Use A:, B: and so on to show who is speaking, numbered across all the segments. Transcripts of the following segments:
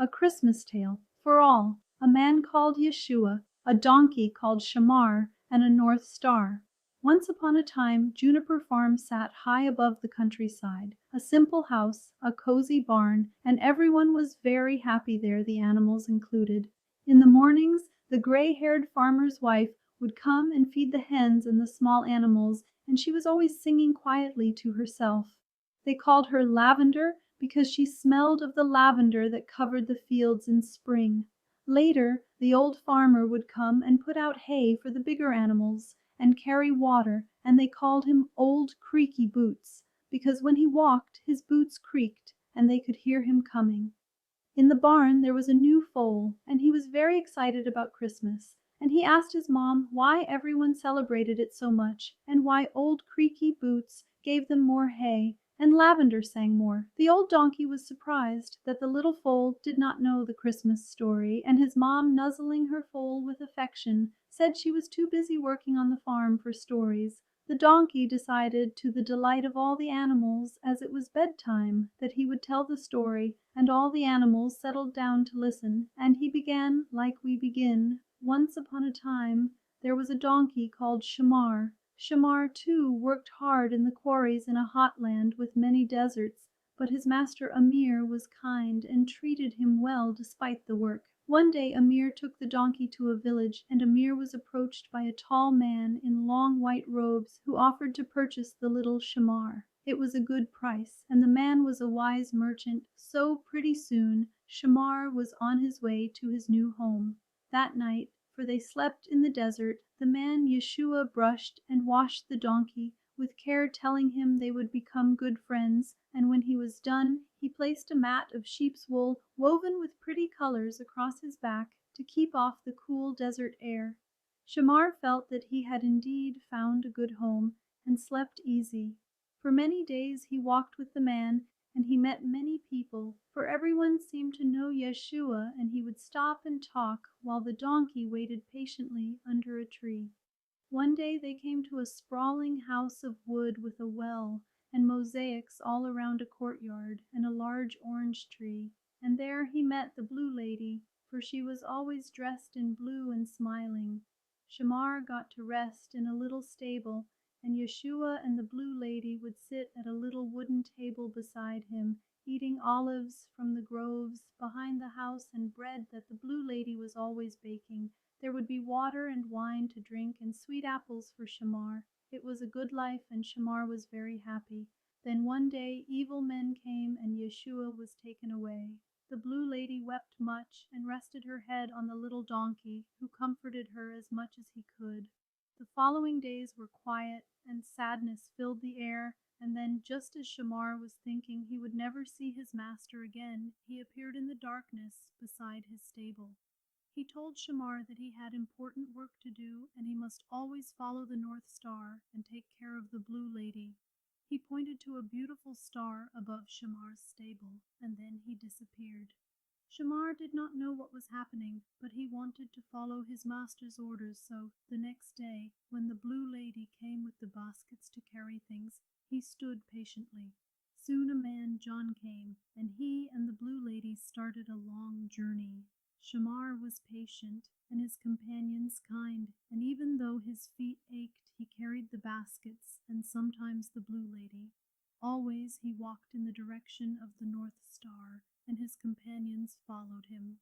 A: A Christmas Tale for All, a man called Yeshua, a donkey called Shamar, and a North Star. Once upon a time, Juniper Farm sat high above the countryside, a simple house, a cozy barn, and everyone was very happy there, the animals included. In the mornings, the gray-haired farmer's wife would come and feed the hens and the small animals, and she was always singing quietly to herself. They called her Lavender because she smelled of the lavender that covered the fields in spring. Later, the old farmer would come and put out hay for the bigger animals and carry water, and they called him Old Creaky Boots, because when he walked his boots creaked and they could hear him coming. In the barn there was a new foal, and he was very excited about Christmas, and he asked his mom why everyone celebrated it so much, and why Old Creaky Boots gave them more hay, and Lavender sang more. The old donkey was surprised that the little foal did not know the Christmas story, and his mom, nuzzling her foal with affection, said she was too busy working on the farm for stories. The donkey decided, to the delight of all the animals, as it was bedtime, that he would tell the story, and all the animals settled down to listen, and he began like we begin. Once upon a time there was a donkey called Shamar. Shamar, too, worked hard in the quarries in a hot land with many deserts, but his master Amir was kind and treated him well despite the work. One day Amir took the donkey to a village, and Amir was approached by a tall man in long white robes who offered to purchase the little Shamar. It was a good price, and the man was a wise merchant, so pretty soon Shamar was on his way to his new home. That night, for they slept in the desert, the man Yeshua brushed and washed the donkey, with care telling him they would become good friends, and when he was done, he placed a mat of sheep's wool woven with pretty colors across his back to keep off the cool desert air. Shamar felt that he had indeed found a good home, and slept easy. For many days he walked with the man, and he met many people, for everyone seemed to know Yeshua, and he would stop and talk while the donkey waited patiently under a tree. One day they came to a sprawling house of wood with a well and mosaics all around a courtyard and a large orange tree, and there he met the Blue Lady, for she was always dressed in blue and smiling. Shamar got to rest in a little stable, and Yeshua and the Blue Lady would sit at a little wooden table beside him, eating olives from the groves behind the house and bread that the Blue Lady was always baking. There would be water and wine to drink and sweet apples for Shamar. It was a good life, and Shamar was very happy. Then one day evil men came, and Yeshua was taken away. The Blue Lady wept much and rested her head on the little donkey, who comforted her as much as he could. The following days were quiet, and sadness filled the air, and then, just as Shamar was thinking he would never see his master again, he appeared in the darkness beside his stable. He told Shamar that he had important work to do, and he must always follow the North Star and take care of the Blue Lady. He pointed to a beautiful star above Shamar's stable, and then he disappeared. Shamar did not know what was happening, but he wanted to follow his master's orders, so the next day, when the Blue Lady came with the baskets to carry things, he stood patiently. Soon a man, John, came, and he and the Blue Lady started a long journey. Shamar was patient, and his companions kind, and even though his feet ached, he carried the baskets and sometimes the Blue Lady. Always he walked in the direction of the North Star, and his companions followed him.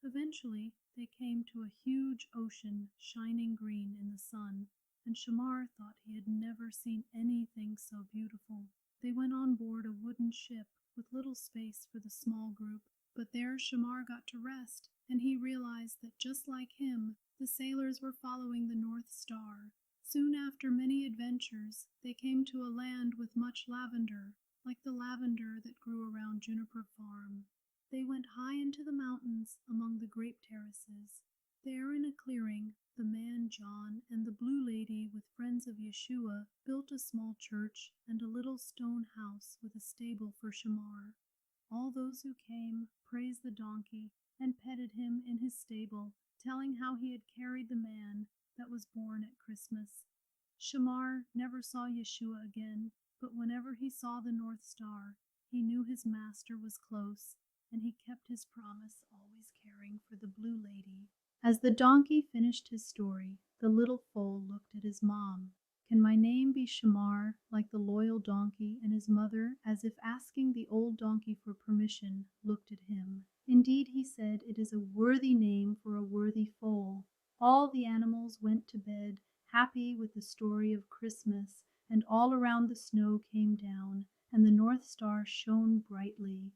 A: Eventually they came to a huge ocean, shining green in the sun, and Shamar thought he had never seen anything so beautiful. They went on board a wooden ship with little space for the small group, but there Shamar got to rest, and he realized that just like him, the sailors were following the North Star. Soon after many adventures, they came to a land with much lavender, like the lavender that grew around Juniper Farm. They went high into the mountains among the grape terraces. There in a clearing, the man John and the Blue Lady, with friends of Yeshua, built a small church and a little stone house with a stable for Shamar. All those who came praised the donkey and petted him in his stable, telling how he had carried the man that was born at Christmas. Shamar never saw Yeshua again, but whenever he saw the North Star, he knew his master was close, and he kept his promise, always caring for the blue lady. As the donkey finished his story, the little foal looked at his mom. Can my name be Shamar, like the loyal donkey? And his mother, as if asking the old donkey for permission, looked at him. Indeed, he said, it is a worthy name for a worthy foal. All the animals went to bed, happy with the story of Christmas, and all around the snow came down, and the North Star shone brightly.